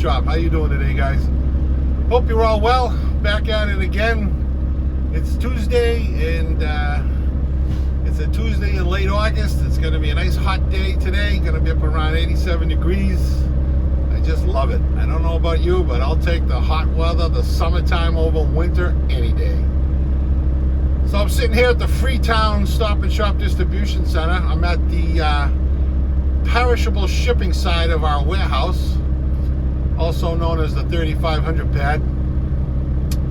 Shop. How you doing today, guys? Hope you're all well. Back at it again. It's Tuesday, and it's a Tuesday in late August. It's going to be a nice hot day today. Going to be up around 87 degrees. I just love it. I don't know about you, but I'll take the hot weather, the summertime over winter any day. So I'm sitting here at the Freetown Stop&Shop Distribution Center. I'm at the perishable shipping side of our warehouse, also known as the 3500 pad.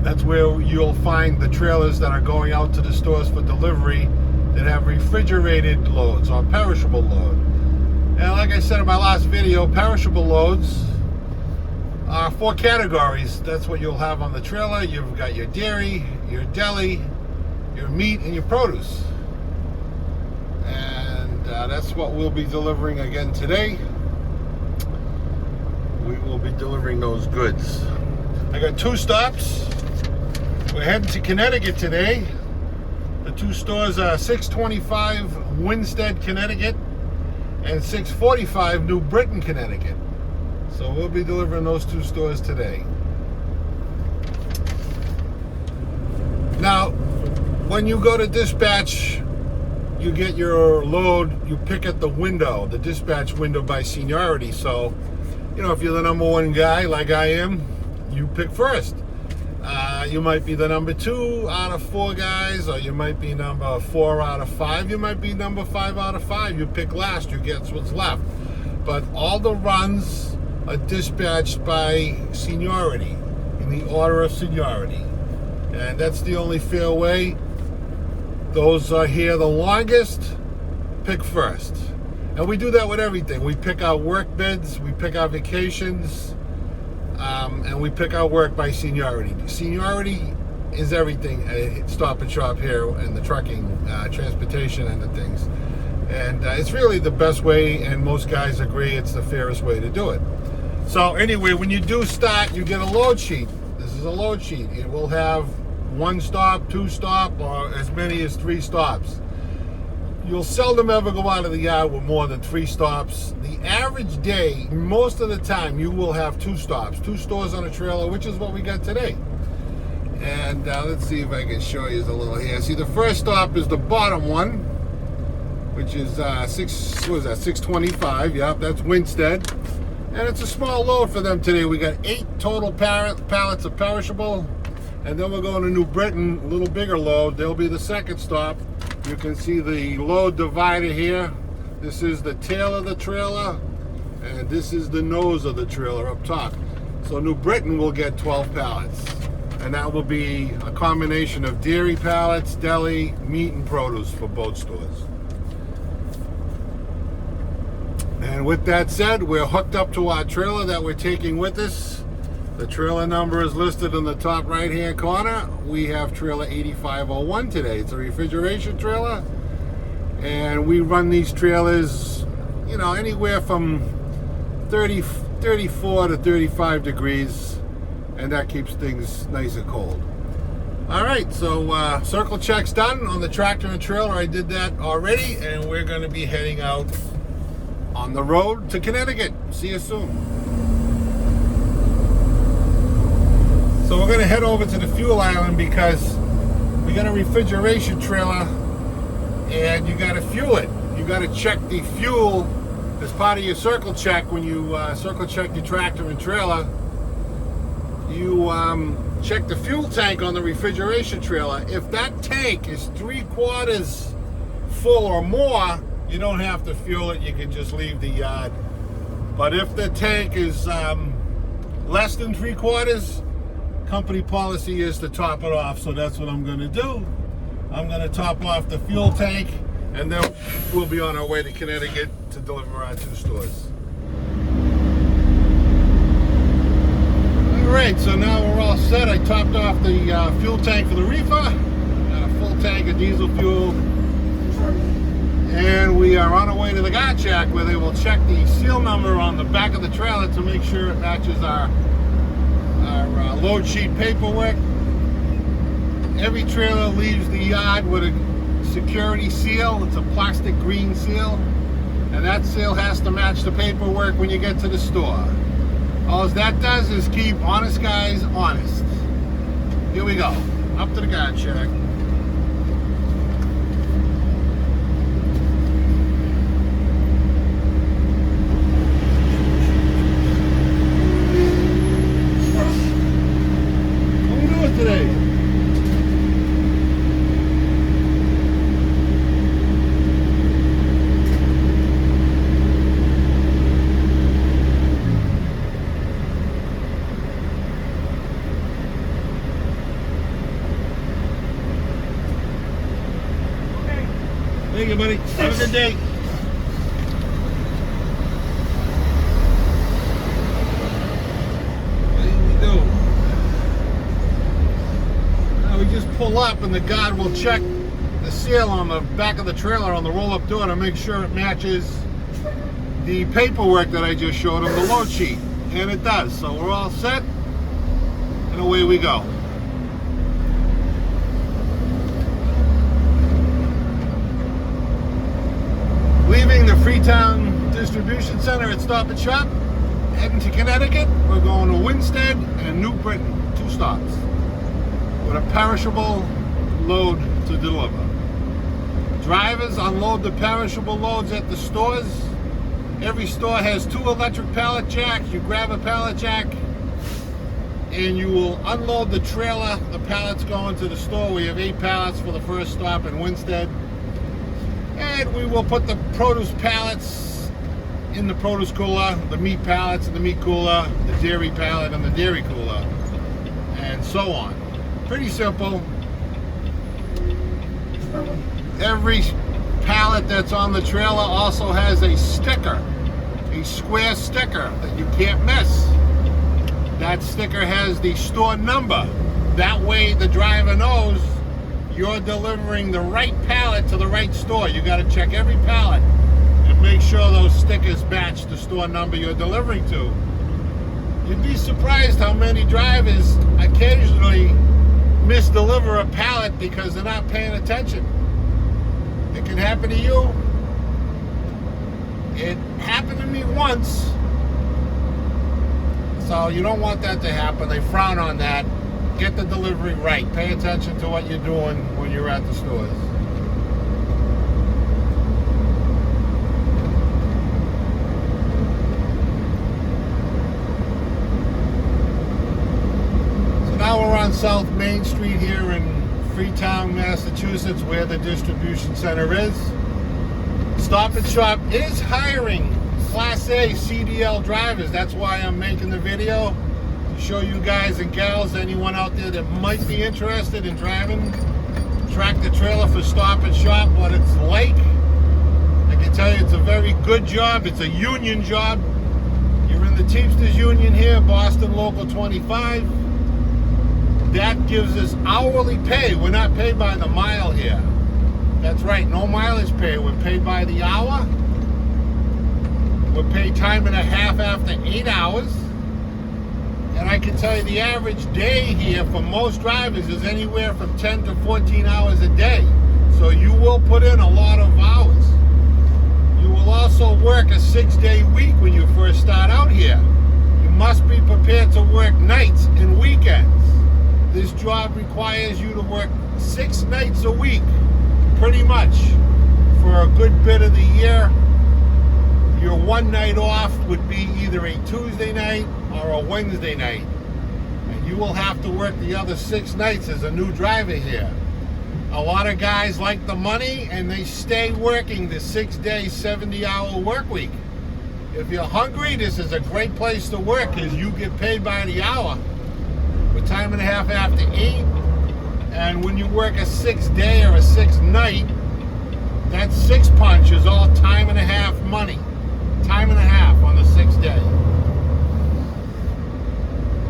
That's where you'll find the trailers that are going out to the stores for delivery that have refrigerated loads or perishable load. And like I said in my last video, perishable loads are 4 categories. That's what you'll have on the trailer. You've got your dairy, your deli, your meat, and your produce. And that's what we'll be delivering again today. We will be delivering those goods. I got 2 stops. We're heading to Connecticut today. The 2 stores are 625 Winstead, Connecticut, and 645 New Britain, Connecticut. So we'll be delivering those 2 stores today. Now, when you go to dispatch, you get your load, you pick at the window, the dispatch window by seniority. So, you know, if you're the number 1 guy like I am, you pick first. You might be the number 2 out of 4 guys, or you might be number 4 out of 5. You might be number 5 out of 5. You pick last, you get what's left. But all the runs are dispatched by seniority, in the order of seniority. And that's the only fair way. Those are here the longest, pick first. And we do that with everything. We pick our work bids, we pick our vacations, and we pick our work by seniority. Seniority is everything at Stop&Shop here in the trucking, transportation and the things. And it's really the best way, and most guys agree it's the fairest way to do it. So anyway, when you do start, you get a load sheet. This is a load sheet. It will have 1 stop, 2 stop, or as many as 3 stops. You'll seldom ever go out of the yard with more than 3 stops. The average day, most of the time, you will have 2 stops, 2 stores on a trailer, which is what we got today. And let's see if I can show you a little here. See, the first stop is the bottom one, which is 625. Yep, that's Winstead. And it's a small load for them today. We got 8 total pallets of perishable. And then we're going to New Britain, a little bigger load. They'll be the second stop. You can see the load divider here. This is the tail of the trailer, and this is the nose of the trailer up top. So New Britain will get 12 pallets. And that will be a combination of dairy pallets, deli, meat, and produce for both stores. And with that said, we're hooked up to our trailer that we're taking with us. The trailer number is listed in the top right hand corner. We have trailer 8501 today. It's a refrigeration trailer, and we run these trailers, you know, anywhere from 34 to 35 degrees, and that keeps things nice and cold. All right, so circle check's done on the tractor and trailer. I did that already, and we're going to be heading out on the road to Connecticut. See you soon. So we're going to head over to the fuel island because we got a refrigeration trailer, and you got to fuel it. You got to check the fuel as part of your circle check. When you circle check your tractor and trailer, you check the fuel tank on the refrigeration trailer. If that tank is 3/4 full or more, you don't have to fuel it. You can just leave the yard. But if the tank is less than 3/4, company policy is to top it off. So that's what I'm going to do. I'm going to top off the fuel tank, and then we'll be on our way to Connecticut to deliver our 2 stores. All right, so now we're all set. I topped off the fuel tank for the reefer. Got a full tank of diesel fuel. And we are on our way to the guard shack, where they will check the seal number on the back of the trailer to make sure it matches our load sheet paperwork. Every trailer leaves the yard with a security seal. It's a plastic green seal, and that seal has to match the paperwork when you get to the store. All that does is keep honest guys honest. Here we go. Up to the guard shack. What are we doing today? Thank you, buddy. Have a good day. What do we do? Now we just pull up and the guard will check the seal on the back of the trailer on the roll-up door to make sure it matches the paperwork that I just showed him, the load sheet. And it does. So we're all set. And away we go. Leaving the Freetown Distribution Center at Stop and Shop, heading to Connecticut. We're going to Winstead and New Britain, 2 stops, with a perishable load to deliver. Drivers unload the perishable loads at the stores. Every store has 2 electric pallet jacks. You grab a pallet jack and you will unload the trailer. The pallets go into the store. We have 8 pallets for the first stop in Winstead. And we will put the produce pallets in the produce cooler, the meat pallets in the meat cooler, the dairy pallet in the dairy cooler, and so on. Pretty simple. Every pallet that's on the trailer also has a sticker, a square sticker that you can't miss. That sticker has the store number. That way the driver knows you're delivering the right pallet to the right store. You got to check every pallet and make sure those stickers match the store number you're delivering to. You'd be surprised how many drivers occasionally misdeliver a pallet because they're not paying attention. It can happen to you. It happened to me once. So you don't want that to happen. They frown on that. Get the delivery right. Pay attention to what you're doing when you're at the stores. So now we're on South Main Street here in Freetown, Massachusetts, where the distribution center is. Stop and Shop is hiring Class A CDL drivers. That's why I'm making the video. Show you guys and gals, anyone out there that might be interested in driving tractor trailer for Stop and Shop, what it's like. I can tell you it's a very good job. It's a union job. You're in the Teamsters Union here, Boston Local 25. That gives us hourly pay. We're not paid by the mile here. That's right, no mileage pay. We're paid by the hour. We're paid time and a half after 8 hours. And I can tell you the average day here for most drivers is anywhere from 10 to 14 hours a day. So you will put in a lot of hours. You will also work a 6-day week when you first start out here. You must be prepared to work nights and weekends. This job requires you to work 6 nights a week, pretty much, for a good bit of the year. Your one night off would be either a Tuesday night or a Wednesday night. And you will have to work the other 6 nights as a new driver here. A lot of guys like the money and they stay working the 6-day, 70-hour work week. If you're hungry, this is a great place to work because you get paid by the hour with time and a half after 8. And when you work a 6-day or a 6-night, that 6 punch is all time and a half money. Time and a half on the 6th day.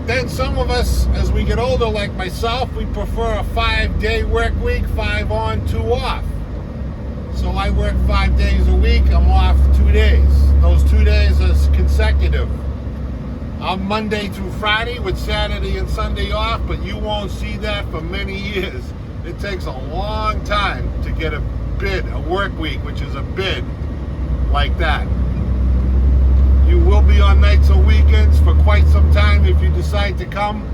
Then some of us, as we get older, like myself, we prefer a 5-day work week, 5 on, 2 off. So I work 5 days a week, I'm off 2 days. Those 2 days are consecutive. I'm Monday through Friday with Saturday and Sunday off, but you won't see that for many years. It takes a long time to get a work week, which is a bid like that. You will be on nights or weekends for quite some time if you decide to come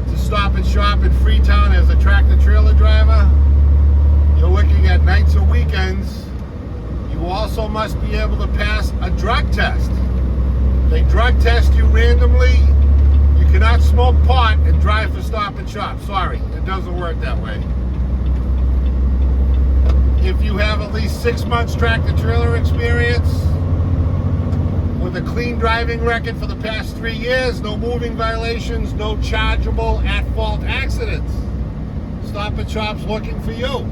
to Stop and Shop in Freetown as a tractor trailer driver. You're looking at nights or weekends. You also must be able to pass a drug test. They drug test you randomly. You cannot smoke pot and drive for Stop and Shop. Sorry, it doesn't work that way. If you have at least 6 months tractor trailer experience with a clean driving record for the past 3 years, no moving violations, no chargeable at-fault accidents, Stop and Shop's looking for you.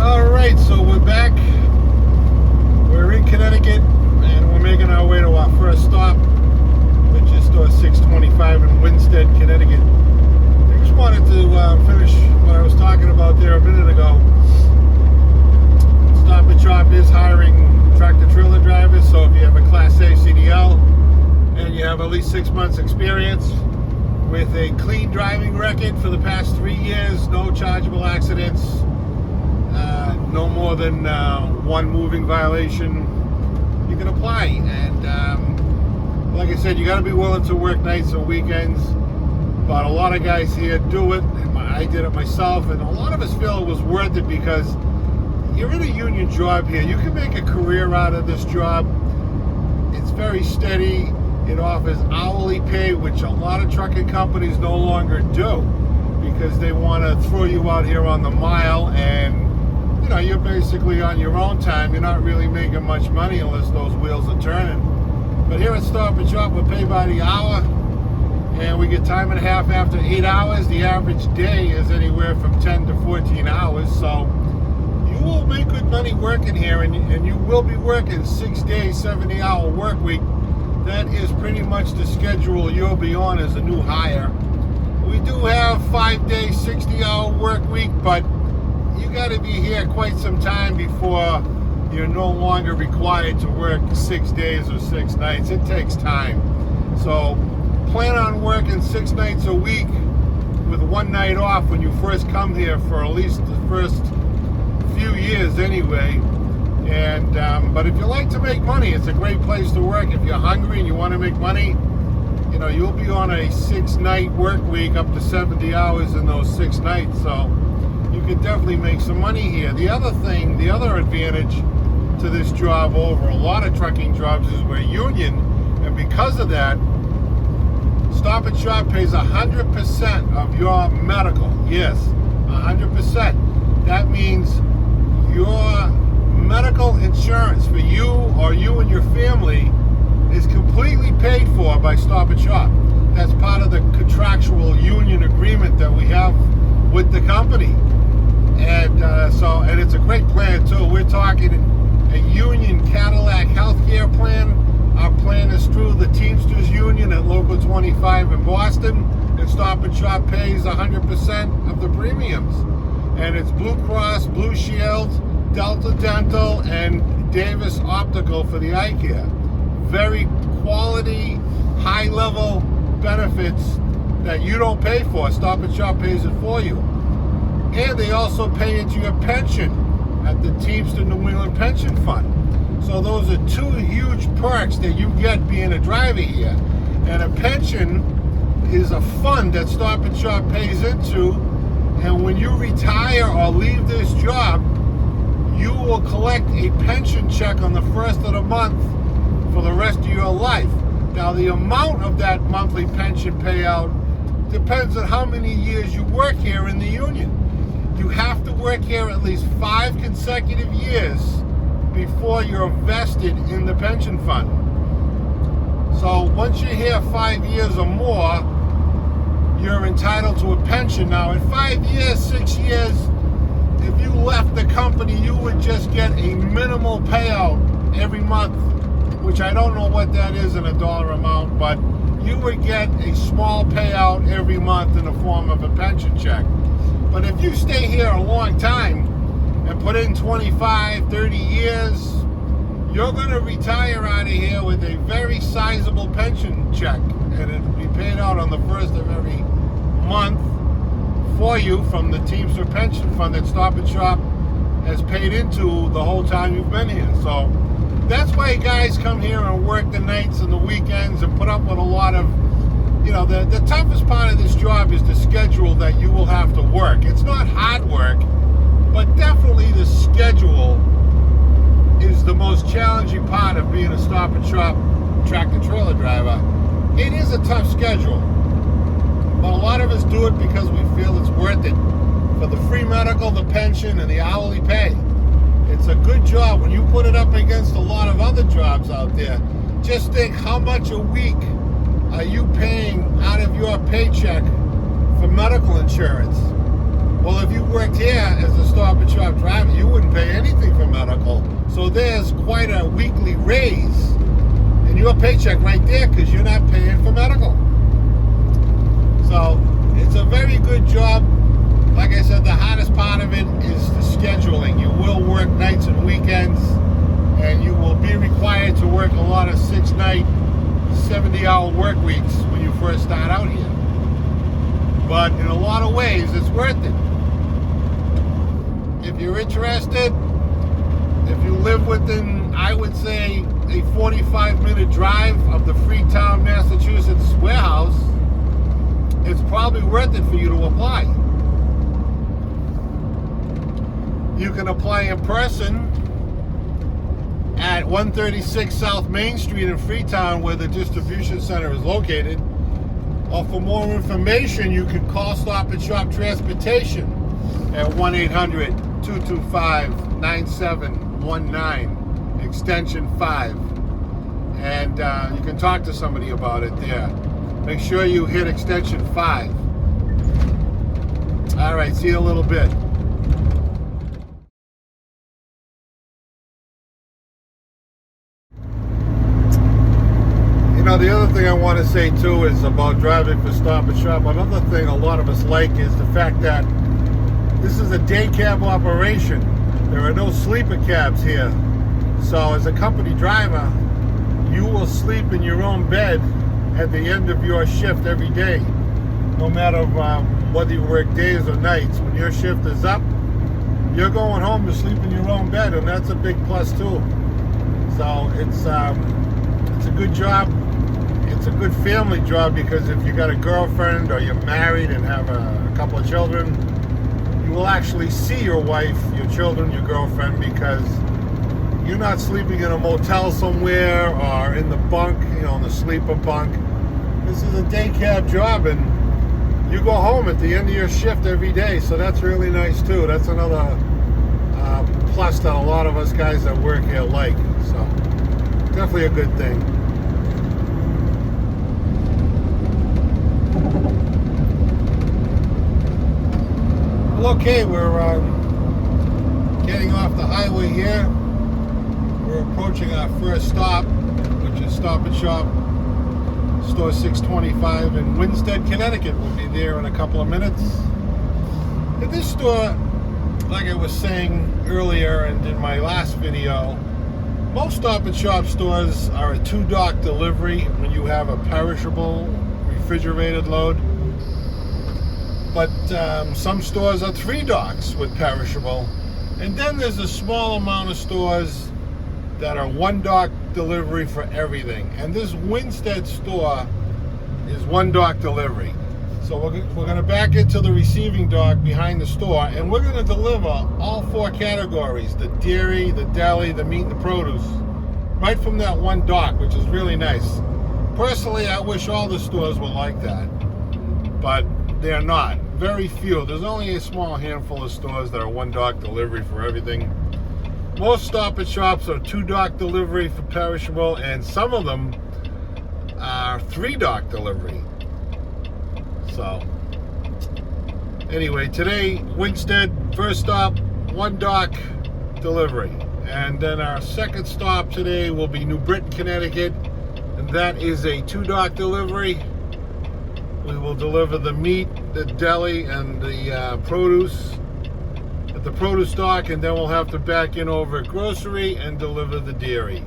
Alright, so we're back. We're in Connecticut and we're making our way to our first stop, which is store 625 in Winstead, Connecticut. I just wanted to finish what I was talking about there a minute ago. Stop and Shop is hiring tractor trailer drivers, so if you have a Class A CDL and you have at least 6 months experience with a clean driving record for the past 3 years, no chargeable accidents, no more than one moving violation, you can apply. And like I said, you got to be willing to work nights or weekends. But a lot of guys here do it, and I did it myself, and a lot of us feel it was worth it because you're in a union job here. You can make a career out of this job. It's very steady. It offers hourly pay, which a lot of trucking companies no longer do because they want to throw you out here on the mile, and you know, you're basically on your own time. You're not really making much money unless those wheels are turning. But here at Stop and Shop, we're paid by the hour, and we get time and a half after 8 hours. The average day is anywhere from 10 to 14 hours, so you will make good money working here, and you will be working 6 days, 70-hour work week. That is pretty much the schedule you'll be on as a new hire. We do have 5-day, 60-hour work week, but you got to be here quite some time before you're no longer required to work 6 days or 6 nights. It takes time. So plan on working 6 nights a week with 1 night off when you first come here for at least the first few years anyway. And but if you like to make money, it's a great place to work. If you're hungry and you want to make money, you know, you'll be on a 6-night work week up to 70 hours in those 6 nights. So you can definitely make some money here. The other thing, the other advantage to this job over a lot of trucking jobs is we're union, and because of that, Stop and Shop pays 100% of your medical. Yes, 100%. That means your medical insurance for you or you and your family is completely paid for by Stop and Shop. That's part of the contractual union agreement that we have with the company. And and it's a great plan too. We're talking a union Cadillac healthcare plan. Our plan is through the Teamsters Union at Local 25 in Boston, and Stop and Shop pays 100% of the premiums. And it's Blue Cross, Blue Shield, Delta Dental, and Davis Optical for the eye care. Very quality, high-level benefits that you don't pay for. Stop and Shop pays it for you. And they also pay into your pension at the Teamster New England Pension Fund. So those are 2 huge perks that you get being a driver here. And a pension is a fund that Stop and Shop pays into, and when you retire or leave this job, you will collect a pension check on the first of the month for the rest of your life. Now, the amount of that monthly pension payout depends on how many years you work here in the union. You have to work here at least 5 consecutive years before you're vested in the pension fund. So once you're here 5 years or more, you're entitled to a pension. Now, in 5 years, 6 years, if you left the company, you would just get a minimal payout every month, which I don't know what that is in a dollar amount, but you would get a small payout every month in the form of a pension check. But if you stay here a long time and put in 25, 30 years, you're going to retire out of here with a very sizable pension check, and it'll be paid out on the first of every month for you from the Teamster Pension Fund that Stop and Shop has paid into the whole time you've been here. So that's why guys come here and work the nights and the weekends and put up with a lot of, you know, the toughest part of this job is the schedule that you will have to work. It's not hard work, but definitely the schedule is the most challenging part of being a Stop and Shop tractor trailer driver. It is a tough schedule, but a lot of us do it because we feel it's worth it for the free medical, the pension, and the hourly pay. It's a good job. When you put it up against a lot of other jobs out there, just think how much a week are you paying out of your paycheck for medical insurance? Well, if you worked here as a Stop and Shop driver, you wouldn't pay anything for medical. So there's quite a weekly raise in your paycheck right there because you're not paying for medical. So it's a very good job. Like I said, the hardest part of it is the scheduling. You will work nights and weekends, and you will be required to work a lot of 6-night, 70-hour work weeks when you first start out here. But in a lot of ways, it's worth it. If you're interested, if you live within, I would say, a 45-minute drive of the Freetown, Massachusetts warehouse, it's probably worth it for you to apply. You can apply in person at 136 South Main Street in Freetown, where the distribution center is located. Or for more information, you can call Stop and Shop Transportation at 1-800-225-9719, extension 5. And you can talk to somebody about it there. Make sure you hit extension 5. All right, see you in a little bit. You know, the other thing I want to say too is about driving for Stop and Shop. Another thing a lot of us like is the fact that this is a day cab operation. There are no sleeper cabs here. So as a company driver, you will sleep in your own bed at the end of your shift every day. No matter whether you work days or nights. When your shift is up, you're going home to sleep in your own bed, and that's a big plus too. So it's a good job. It's a good family job because if you got a girlfriend or you're married and have a couple of children, you will actually see your wife, your children, your girlfriend, because you're not sleeping in a motel somewhere or in the bunk, you know, in the sleeper bunk. This is a day cab job, and you go home at the end of your shift every day, so that's really nice too. That's another plus that a lot of us guys that work here like. So definitely a good thing. Well, okay, we're getting off the highway here. We're approaching our first stop, which is Stop and Shop, store 625 in Winstead, Connecticut. We'll be there in a couple of minutes. At this store, like I was saying earlier and in my last video, most Stop and Shop stores are a 2-dock delivery when you have a perishable refrigerated load. But some stores are 3 docks with perishable. And then there's a small amount of stores that are 1 dock delivery for everything. And this Winstead store is 1 dock delivery. So we're going to back into the receiving dock behind the store, and we're going to deliver all 4 categories: the dairy, the deli, the meat, and the produce, right from that 1 dock, which is really nice. Personally, I wish all the stores were like that, but they're not. Very few. There's only a small handful of stores that are 1 dock delivery for everything. Most Stop and Shops are 2 dock delivery for perishable, and some of them are 3 dock delivery. So anyway, today, Winstead, first stop, 1 dock delivery. And then our second stop today will be New Britain, Connecticut, and that is a 2 dock delivery. We will deliver the meat, the deli, and the produce at the produce dock, and then we'll have to back in over at grocery and deliver the dairy.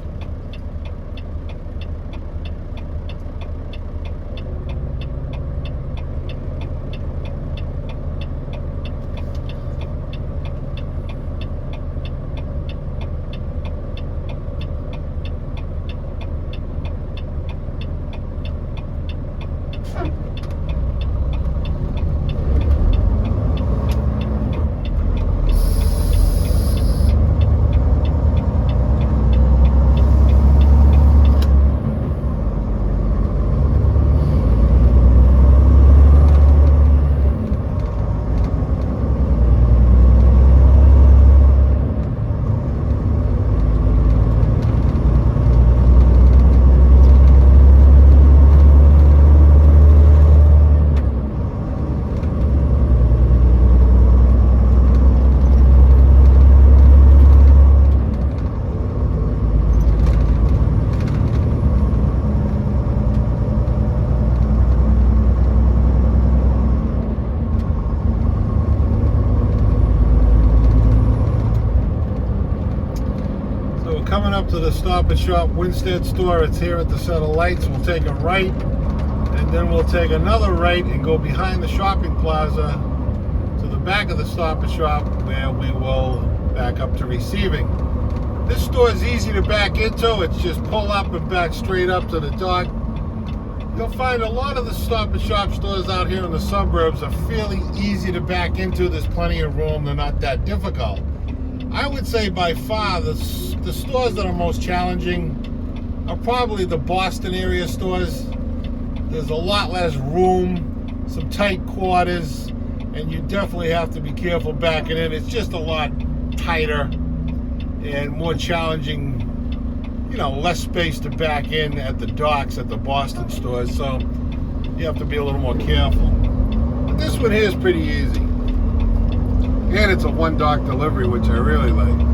up to the Stop and Shop Winstead store. It's here at the set of lights. We'll take a right, and then we'll take another right and go behind the shopping plaza to the back of the Stop and Shop, where we will back up to receiving. This store is easy to back into. It's just pull up and back straight up to the dock. You'll find a lot of the Stop and Shop stores out here in the suburbs are fairly easy to back into. There's plenty of room. They're not that difficult. I would say by far the stores that are most challenging are probably the Boston area stores. There's a lot less room, some tight quarters, and you definitely have to be careful backing in. It's just a lot tighter and more challenging, less space to back in at the docks at the Boston stores, so you have to be a little more careful. But this one here is pretty easy. And it's a one dock delivery, which I really like.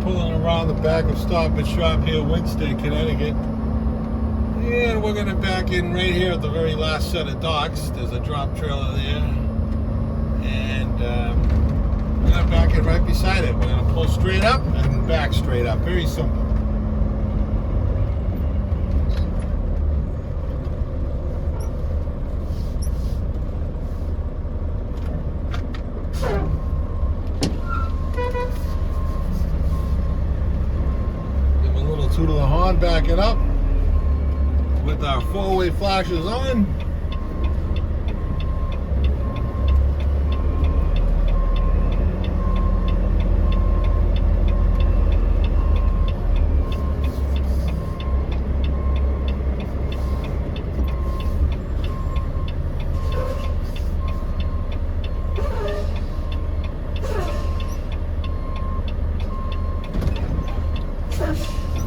Pulling around the back of Stop and Shop here, Winstead, Connecticut. And we're going to back in right here at the very last set of docks. There's a drop trailer there. And we're going to back it right beside it. We're going to pull straight up and back straight up. Very simple. To the horn, backing up with our four-way flashes on.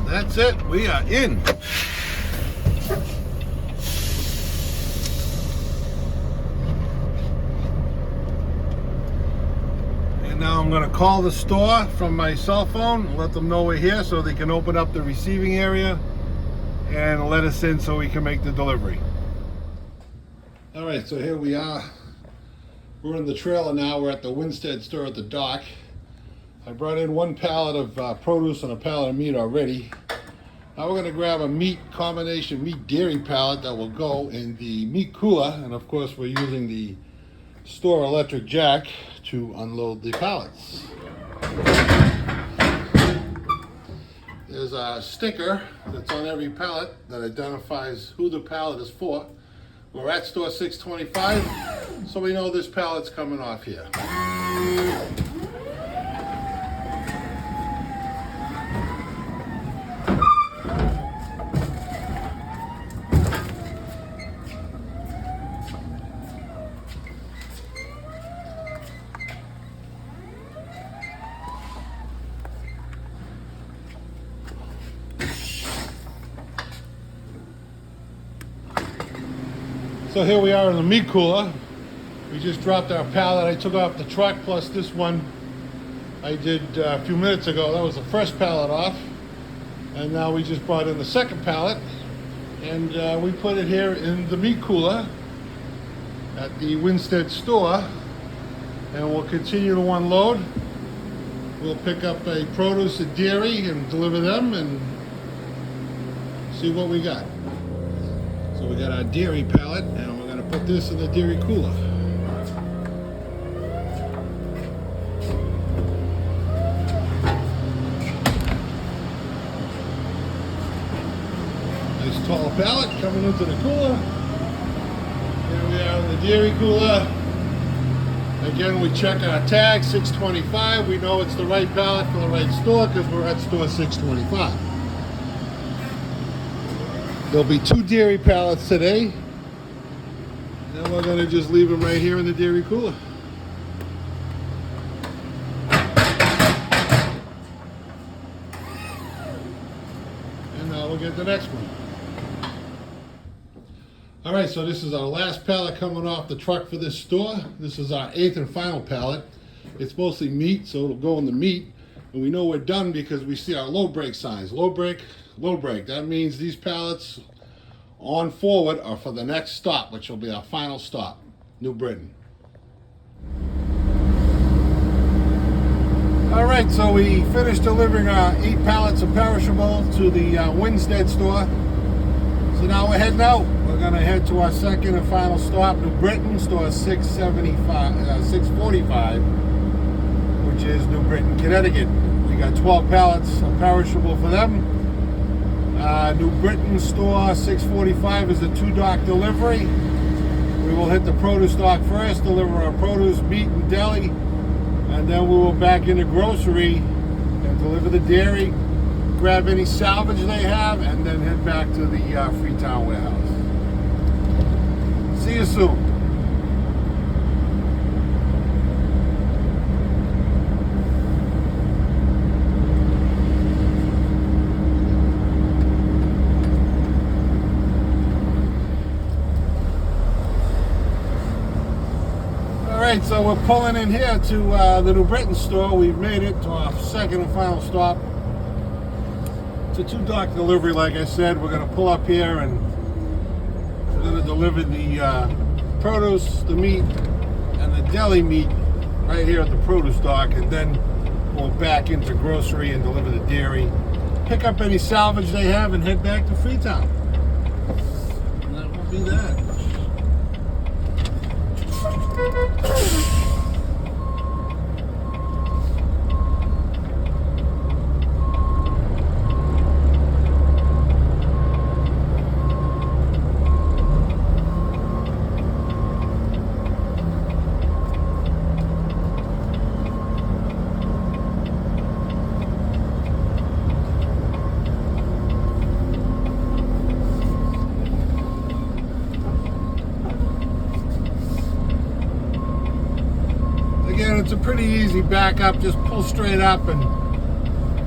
That's it, we are in. And now I'm going to call the store from my cell phone and let them know we're here so they can open up the receiving area and let us in so we can make the delivery. All right, so here we are. We're in the trailer now. We're at the Winstead store at the dock. I brought in one pallet of produce and a pallet of meat already. Now we're going to grab a meat combination meat dairy pallet that will go in the meat cooler, and of course we're using the store electric jack to unload the pallets. There's a sticker that's on every pallet that identifies who the pallet is for. We're at store 625, so we know this pallet's coming off here. So here we are in the meat cooler. We just dropped our pallet. I took off the truck plus this one I did a few minutes ago. That was the first pallet off. And now we just brought in the second pallet. And we put it here in the meat cooler at the Winstead store. And we'll continue to unload. We'll pick up a produce and dairy and deliver them and see what we got. So we got our dairy pallet, and we're going to put this in the dairy cooler. Nice tall pallet coming into the cooler. Here we are in the dairy cooler. Again, we check our tag, 625. We know it's the right pallet for the right store because we're at store 625. There'll be 2 dairy pallets today. Then we're going to just leave them right here in the dairy cooler. And now we'll get the next one. All right, so this is our last pallet coming off the truck for this store. This is our 8th and final pallet. It's mostly meat, so it'll go in the meat. And we know we're done because we see our load break signs. Load break, load break. That means these pallets on forward are for the next stop, which will be our final stop, New Britain. All right, so we finished delivering our 8 pallets of perishable to the Winstead store. So now we're heading out. We're gonna head to our second and final stop, New Britain, store 645, which is New Britain, Connecticut. We got 12 pallets of perishable for them. New Britain store 645 is a 2-dock delivery. We will hit the produce dock first, deliver our produce, meat, and deli, and then we will back into grocery and deliver the dairy, grab any salvage they have, and then head back to the Freetown warehouse. See you soon. Alright, so we're pulling in here to the New Britain store. We've made it to our second and final stop. It's a 2-dock delivery, like I said. We're going to pull up here and we're going to deliver the produce, the meat, and the deli meat right here at the produce dock, and then we'll back into grocery and deliver the dairy, pick up any salvage they have, and head back to Freetown. And that will be that. Again, it's a pretty easy back up. Just pull straight up and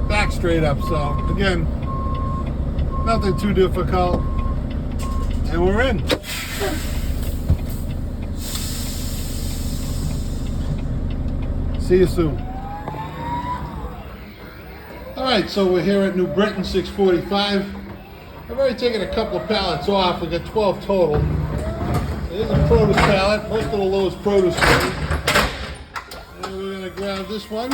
back straight up. So again, nothing too difficult. And we're in. See you soon. All right, so we're here at New Britain, 645. I've already taken a couple of pallets off. We got 12 total. There's a produce pallet. Most of the lowest produce here. Grab this one,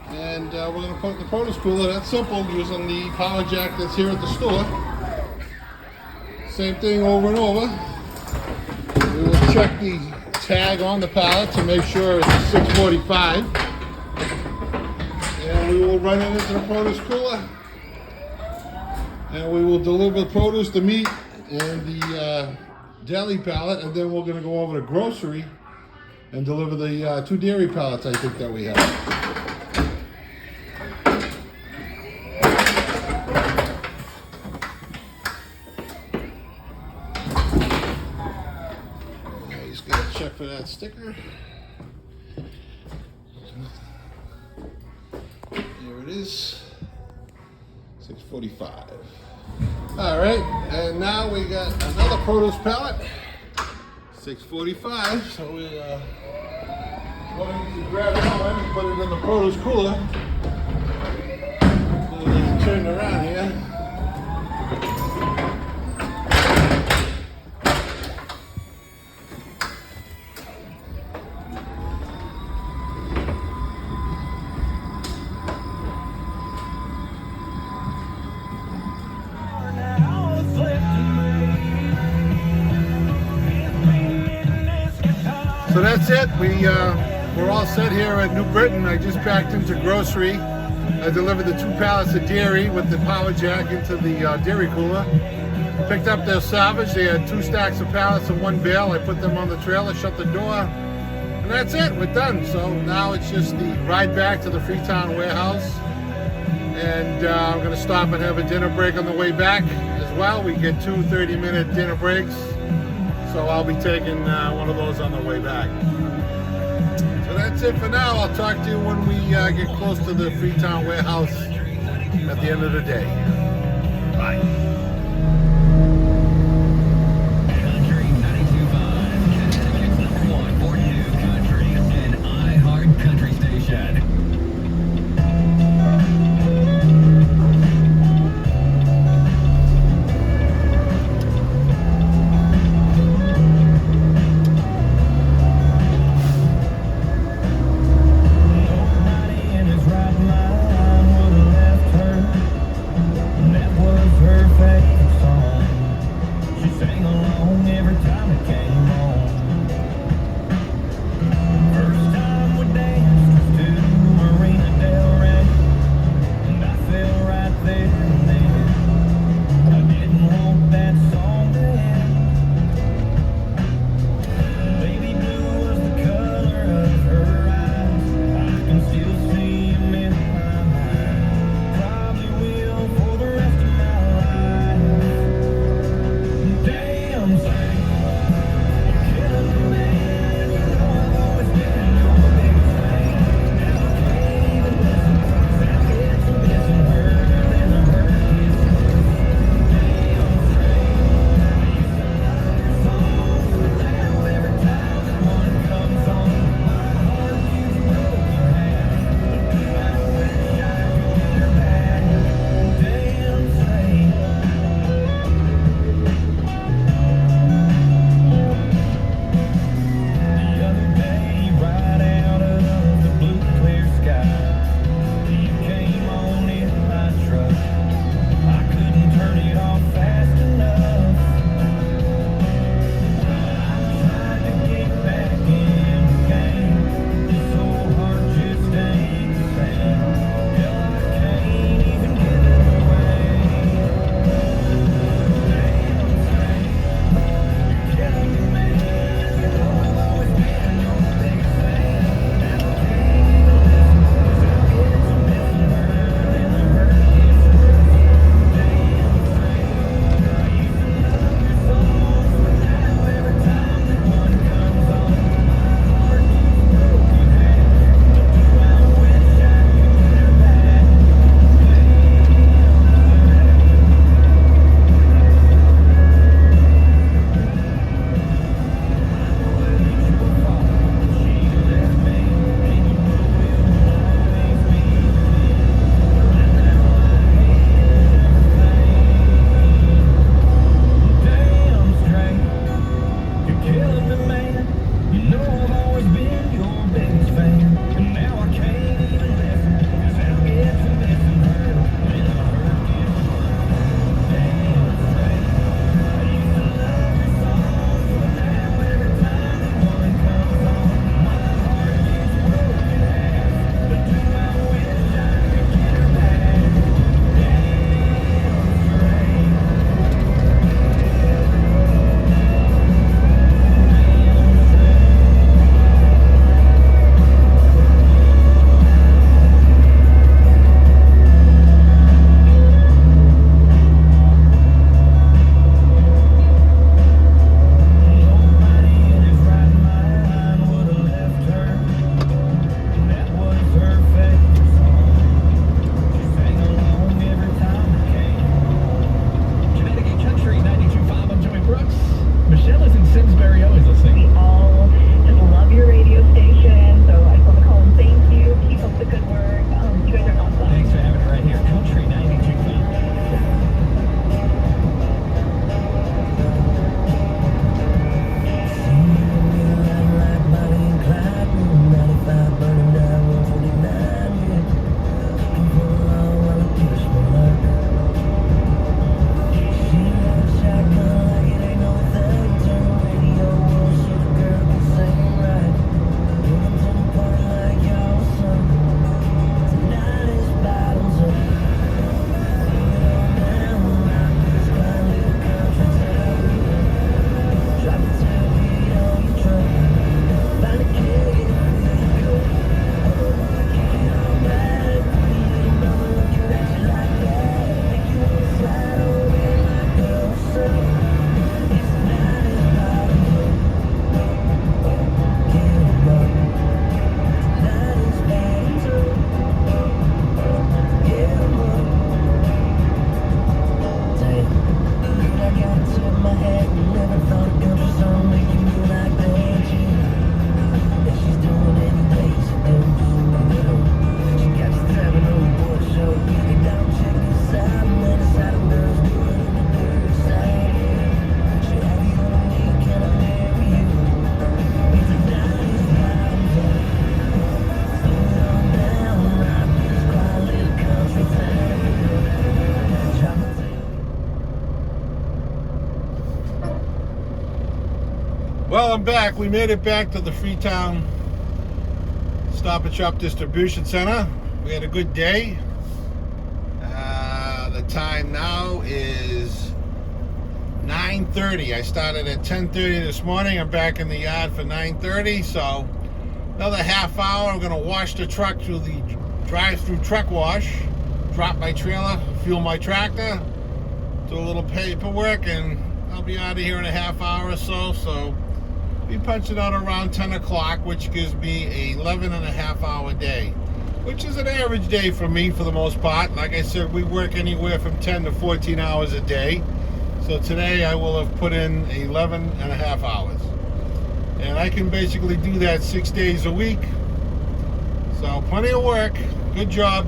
and we're going to put it in the produce cooler. That's simple, using the power jack that's here at the store. Same thing over and over. We will check the tag on the pallet to make sure it's 645, and we will run it into the produce cooler, and we will deliver the produce, the meat, and the deli pallet, and then we're going to go over to grocery and deliver the 2 dairy pallets, I think, that we have. Just gotta check for that sticker. Here it is, 645. All right, and now we got another produce pallet. 645, so we're going to grab that one and put it in the produce cooler. So let's turn it around here. So that's it. We're all set here at New Britain. I just backed into grocery. I delivered the 2 pallets of dairy with the power jack into the dairy cooler. Picked up their salvage. They had 2 stacks of pallets and 1 bale. I put them on the trailer, shut the door, and that's it. We're done. So now it's just the ride back to the Freetown warehouse. And I'm going to stop and have a dinner break on the way back as well. We get 2 30-minute dinner breaks. So I'll be taking one of those on the way back. So that's it for now. I'll talk to you when we get close to the Freetown warehouse at the end of the day. Bye. Country 92.5, Connecticut's #1 for new country and iHeart Country Station. Nobody in his right mind would have left her. That was her fate. I'm back. We made it back to the Freetown Stop&Shop distribution center. We had a good day. The time now is 9:30. I started at 10:30 this morning. I'm back in the yard for 9:30. So another half hour. I'm gonna wash the truck through the drive-through truck wash, drop my trailer, fuel my tractor, do a little paperwork, and I'll be out of here in a half hour or so. So we punch it out around 10 o'clock, which gives me a 11 and a half hour day, which is an average day for me for the most part. Like I said, we work anywhere from 10 to 14 hours a day. So today I will have put in 11 and a half hours. And I can basically do that 6 days a week. So plenty of work. Good job.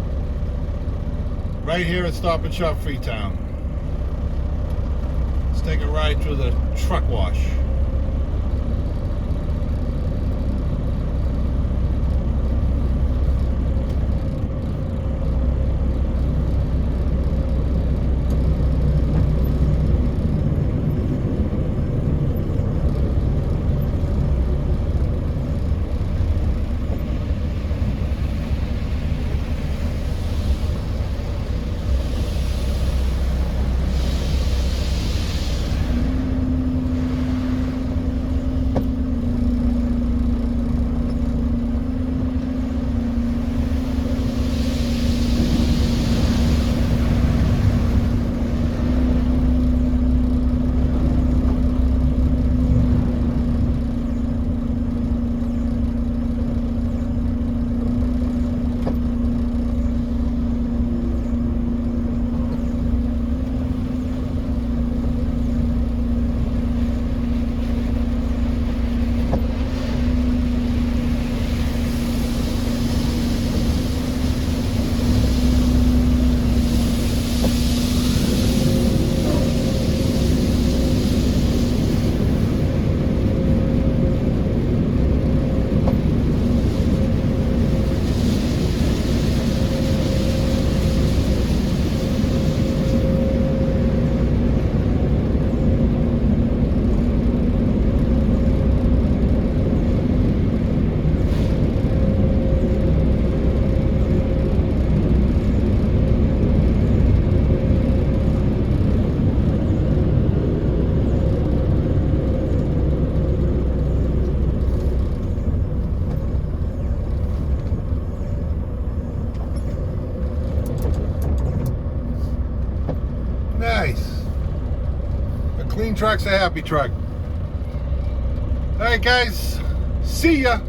Right here at Stop&Shop Freetown. Let's take a ride through the truck wash. Nice. A clean truck's a happy truck. All right, guys. See ya.